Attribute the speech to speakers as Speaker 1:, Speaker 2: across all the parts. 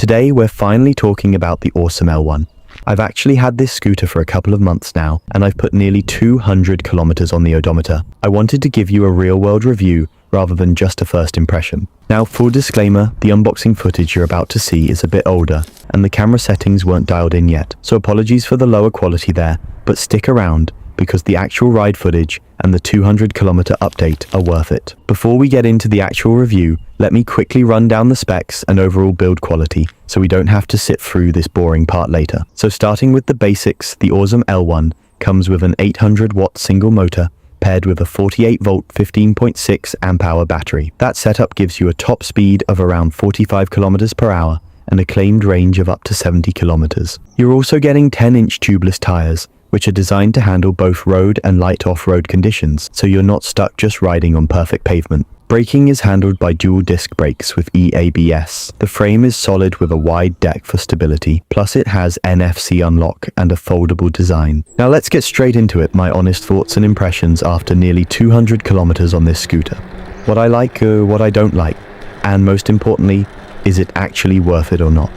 Speaker 1: Today we're finally talking about the Ausom L1. I've actually had this scooter for a couple of months now, and I've put nearly 200 kilometers on the odometer. I wanted to give you a real-world review rather than just a first impression. Now, full disclaimer, the unboxing footage you're about to see is a bit older, and the camera settings weren't dialed in yet, so apologies for the lower quality there, but stick around because the actual ride footage and the 200-kilometer update are worth it. Before we get into the actual review, let me quickly run down the specs and overall build quality so we don't have to sit through this boring part later. So starting with the basics, the Ausom L1 comes with an 800-watt single motor paired with a 48-volt 15.6 amp-hour battery. That setup gives you a top speed of around 45 kilometers per hour and a claimed range of up to 70 kilometers. You're also getting 10-inch tubeless tires, which are designed to handle both road and light off-road conditions, so you're not stuck just riding on perfect pavement. Braking is handled by dual disc brakes with EABS. The frame is solid with a wide deck for stability, plus it has NFC unlock and a foldable design. Now let's get straight into it, my honest thoughts and impressions after nearly 200 kilometers on this scooter. What I like, what I don't like, and most importantly, is it actually worth it or not?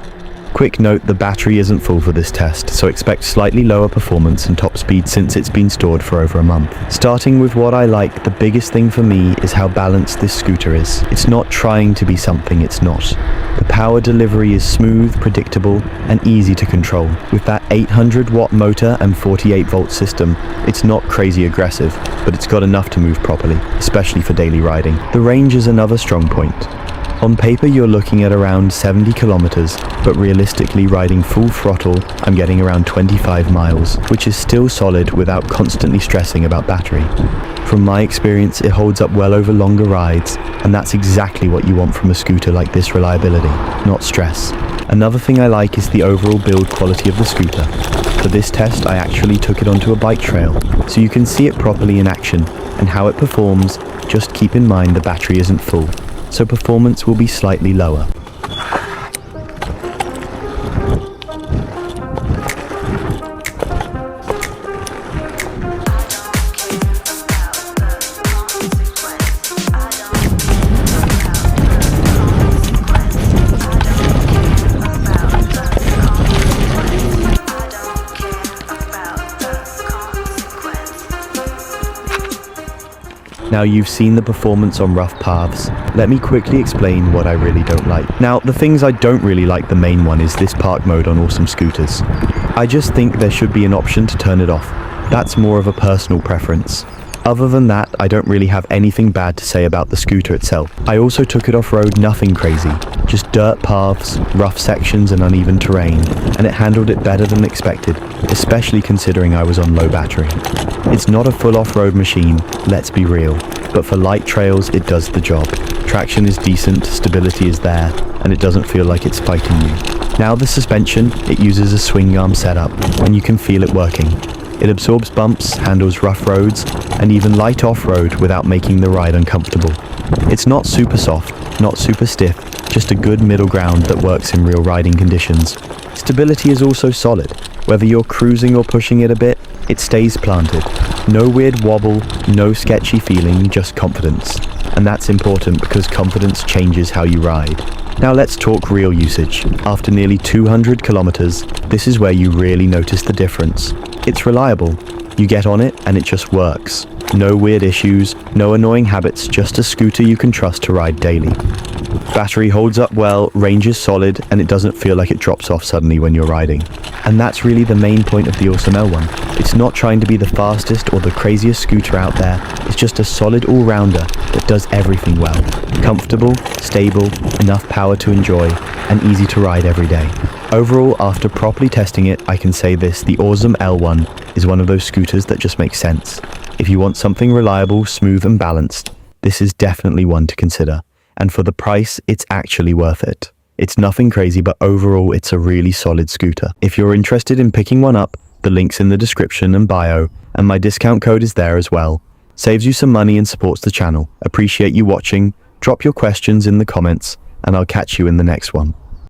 Speaker 1: Quick note, the battery isn't full for this test, so expect slightly lower performance and top speed since it's been stored for over a month. Starting with what I like, the biggest thing for me is how balanced this scooter is. It's not trying to be something it's not. The power delivery is smooth, predictable, and easy to control. With that 800-watt motor and 48-volt system, it's not crazy aggressive, but it's got enough to move properly, especially for daily riding. The range is another strong point. On paper you're looking at around 70 kilometers, but realistically riding full throttle I'm getting around 25 miles, which is still solid without constantly stressing about battery. From my experience it holds up well over longer rides, and that's exactly what you want from a scooter like this: reliability, not stress. Another thing I like is the overall build quality of the scooter. For this test I actually took it onto a bike trail, so you can see it properly in action, and how it performs. Just keep in mind the battery isn't full, so performance will be slightly lower. Now you've seen the performance on rough paths. Let me quickly explain what I really don't like. Now, the things I don't really like, the main one is this park mode on Ausom scooters. I just think there should be an option to turn it off. That's more of a personal preference. Other than that, I don't really have anything bad to say about the scooter itself. I also took it off-road, nothing crazy. Just dirt paths, rough sections and uneven terrain, and it handled it better than expected, especially considering I was on low battery. It's not a full off-road machine, let's be real, but for light trails it does the job. Traction is decent, stability is there, and it doesn't feel like it's fighting you. Now the suspension, it uses a swing arm setup, and you can feel it working. It absorbs bumps, handles rough roads, and even light off-road without making the ride uncomfortable. It's not super soft, not super stiff, just a good middle ground that works in real riding conditions. Stability is also solid. Whether you're cruising or pushing it a bit, it stays planted. No weird wobble, no sketchy feeling, just confidence. And that's important because confidence changes how you ride. Now let's talk real usage. After nearly 200 kilometers, this is where you really notice the difference. It's reliable. You get on it and it just works. No weird issues, no annoying habits, just a scooter you can trust to ride daily. Battery holds up well, range is solid, and it doesn't feel like it drops off suddenly when you're riding. And that's really the main point of the Ausom L1. It's not trying to be the fastest or the craziest scooter out there, it's just a solid all-rounder that does everything well. Comfortable, stable, enough power to enjoy, and easy to ride every day. Overall, after properly testing it, I can say this: the Ausom L1 is one of those scooters that just makes sense. If you want something reliable, smooth and balanced, this is definitely one to consider. And for the price, it's actually worth it. It's nothing crazy, but overall it's a really solid scooter. If you're interested in picking one up, the link's in the description and bio, and my discount code is there as well. Saves you some money and supports the channel. Appreciate you watching. Drop your questions in the comments, and I'll catch you in the next one.